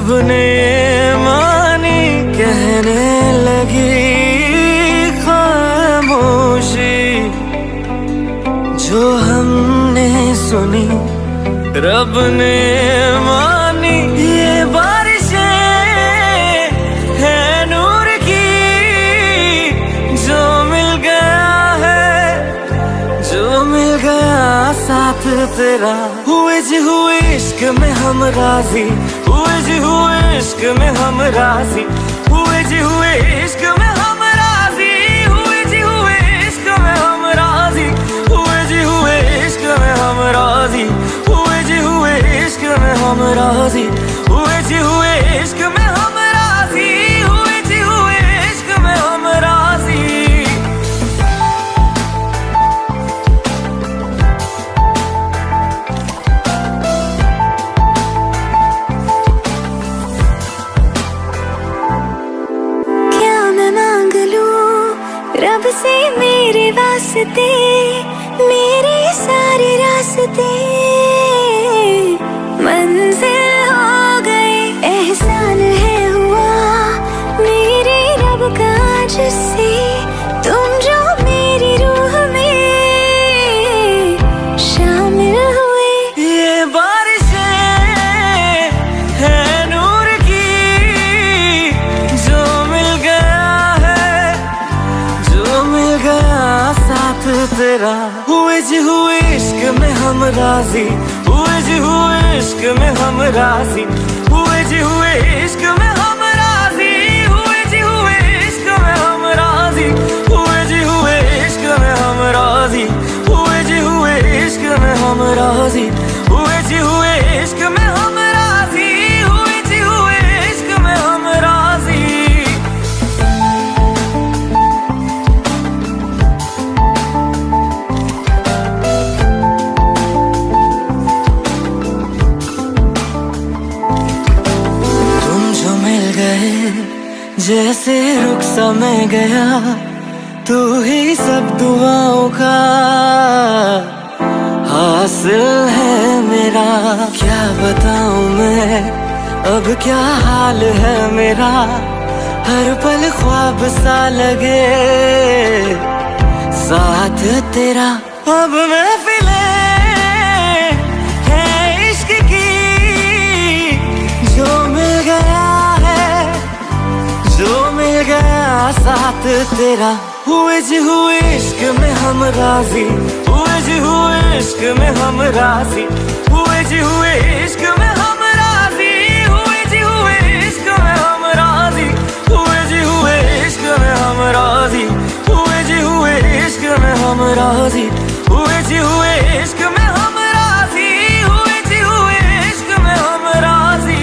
रब ने मानी कहने लगी खामोशी, जो हमने सुनी रब ने मानी। ये बारिशें है नूर की, जो मिल गया है, जो मिल गया साथ तेरा। हुए जी हुए इश्क में हम राजी, हुए जी हुए इश्क में हम राजी, हुए जी हुए इश्क में हम राजी, हुए जी हुए इश्क में हम राजी, हुए जी हुए इश्क में हम राजी, हुए जी हुए इश्क में हम राजी, हुए जी हुए इश्क में हम राजी, हुए जी हुए इश्क में हम राजी। रब से मेरे वास्ते, मेरे सारे रास्ते मंजिल हो गए। एहसान है हुआ मेरे रब का जिससे, तुम जो मेरी रूह में शामिल हुए। ये बारिशें है नूर की, जो मिल गया है, जो मिल गया साथ तेरा। हुए जी हुए इश्क में हम राजी, हुए जी हुए इश्क में हम राजी, हुए जी हुए इश्क में हम राजी, हुए जी हुए इश्क में हम राजी, हुए जी हुए इश्क में हम राजी, हुए जी हुए इश्क में हम राजी, हुए जी हुए इश्क में हम राजी, हुए जी हुए इश्क में हम राजी। जैसे रुख सा मैं गया, तू ही सब दुआओं का हासिल है मेरा। क्या बताऊं मैं अब क्या हाल है मेरा, हर पल ख्वाब सा लगे साथ तेरा। अब महफिलें हैं इश्क की, जो मिल गया है, जो मिल गया साथ तेरा। हुए जी हुए इश्क में हम राजी, हुए जी हुए इश्क में हम राजी, हुए जी हुए इश्क में हम राजी, हुए जी हुए इश्क में हम राजी, हुए जी हुए इश्क में हम राजी, हुए जी हुए इश्क में हम राजी, हुए जी हुए इश्क में हम राजी, हुए जी हुए इश्क में हम राजी।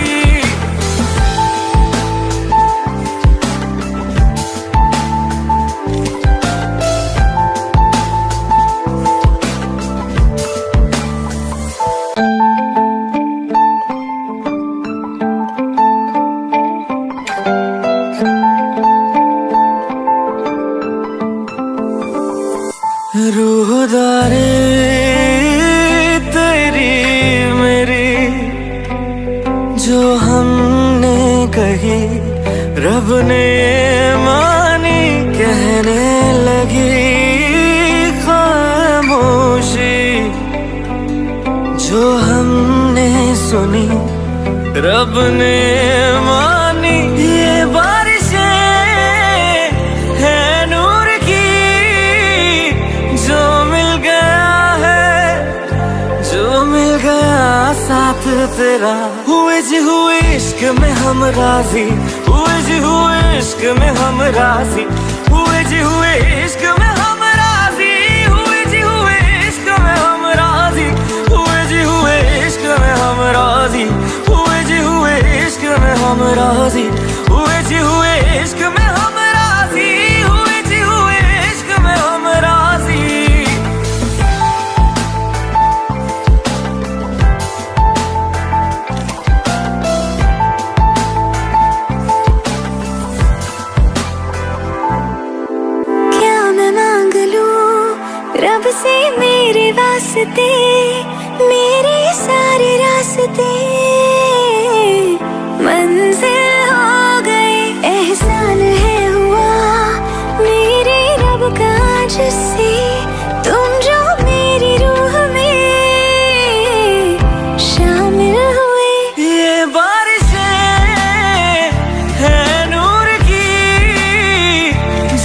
रूहदारी तेरी मेरी, जो हमने कही रब ने मानी कहने लगी खामोशी, जो हमने सुनी रब ने मानी। ये बारिशें है नूर की, जो मिल गया है, जो मिल गया साथ तेरा। हुए जी हुए इश्क में हम राजी, हुए जी हुए इश्क में हम राजी, हुए जी हुए इश्क में हम राजी, हुए जी हुए इश्क में हम राजी, हुए जी हुए इश्क में हम राजी, हुए जी हुए इश्क में हम राजी, हुए जी हुए इश्क में हम राजी, हुए जी हुए इश्क में हम राजी। रब से मेरे वास्ते, मेरे सारे रास्ते मंजिल हो गई, एहसान है हुआ मेरे रब का जिससे तुम जो मेरी रूह में शामिल हुए। ये बारिशें है नूर की,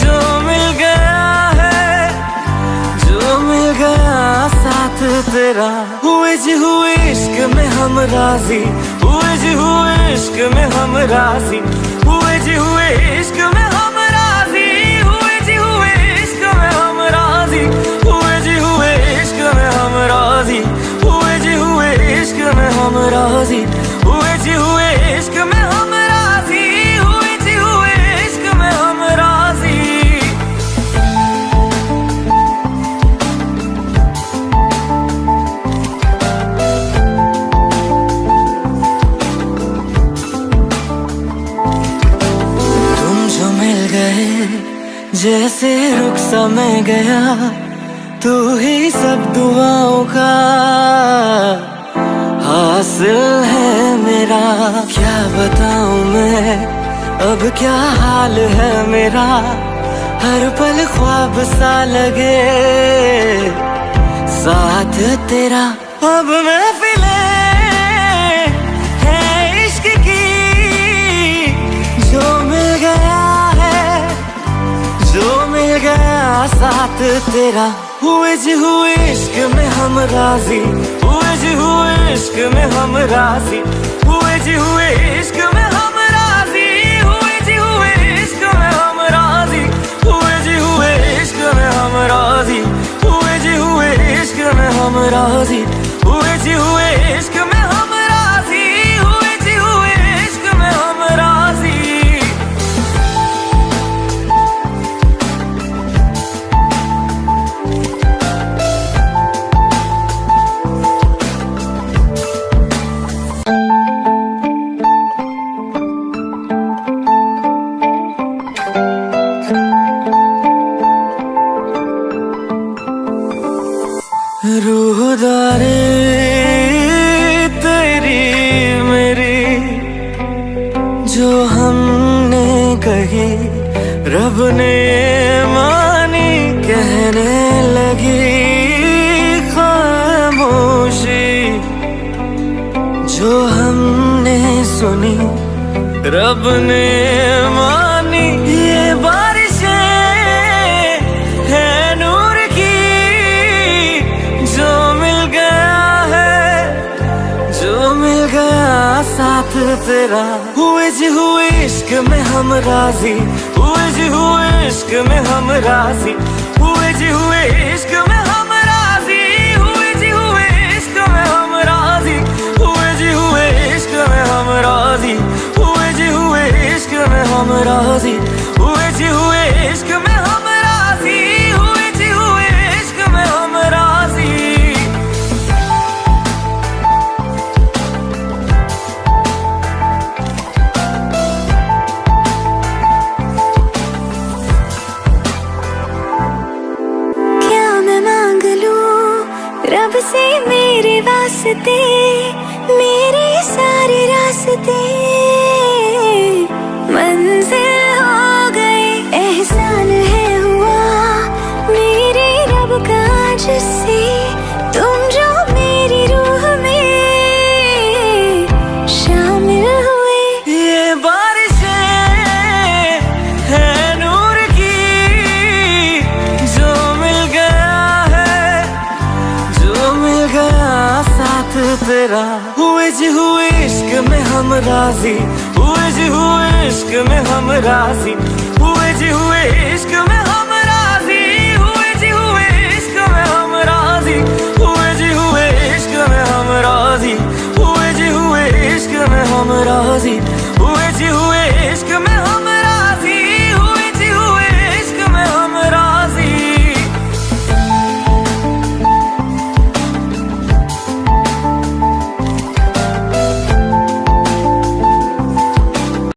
जो मिल गया है, जो मिल गया साथ तेरा। हुए जी हुए इश्क में हम राजी, हुए जी हुए इश्क में हम राजी, हुए जी हुए इश्क में हम राजी, हुए जी हुए इश्क में हम राजी, हुए जी हुए इश्क में हम राजी, हुए जी हुए इश्क में हम राजी, हुए जी हुए इश्क में हम राजी, हुए जी हुए इश्क में हम राजी। जैसे रुख सा मैं गया, तू ही सब दुआओं का हासिल है मेरा। क्या बताऊं मैं अब क्या हाल है मेरा, हर पल ख्वाब सा लगे साथ तेरा। अब महफिले है इश्क की, जो मिल गया है, जो मिल गया साथ तेरा। हुए जी हुए इश्क में हम राजी, हुए जी हुए इश्क में हम राजी, हुए जी हुए इश्क में हम राजी, हुए जी हुए इश्क में हम राजी, हुए जी हुए इश्क में हम राजी, हुए जी हुए इश्क में हम राजी, हुए जी हुए इश्क में हम राजी, हुए जी हुए इश्क में हम राजी। रूहदारी तेरी मेरी जो हमने कही, रब ने मानी, कहने लगी खामोशी। जो हमने सुनी, रब ने मानी। ये बारिशें है नूर की, जो मिल गया है, जो मिल गया साथ तेरा। हुए जी हुए इश्क में हम राजी, हुए जी हुए इश्क में हम राजी, हुए जी हुए इश्क में हम राजी, हुए जी हुए इश्क में हम राजी, हुए जी हुए इश्क में हम राजी, हुए जी हुए इश्क में हम राजी, हुए जी हुए इश्क में हम राजी, हुए जी हुए इश्क में हम राजी। क्या मैं मांग लूं रब से मेरे वास्ते, मेरे सारे रास्ते मंजिल हो गए, एहसान है हुआ मेरे रब का जिससे तुम जो मेरी रूह में शामिल हुए। ये बारिशें है नूर की, जो मिल गया है, जो मिल गया साथ तेरा। हुए जी हुए इश्क में हम राजी, हुए जी हुए इश्क में हम राजी, हुए जी हुए इश्क में हम राजी, हुए जी हुए इश्क में हम राजी, हुए जी हुए इश्क में हम राजी, हुए जी हुए इश्क में हम राजी, हुए जी हुए इश्क में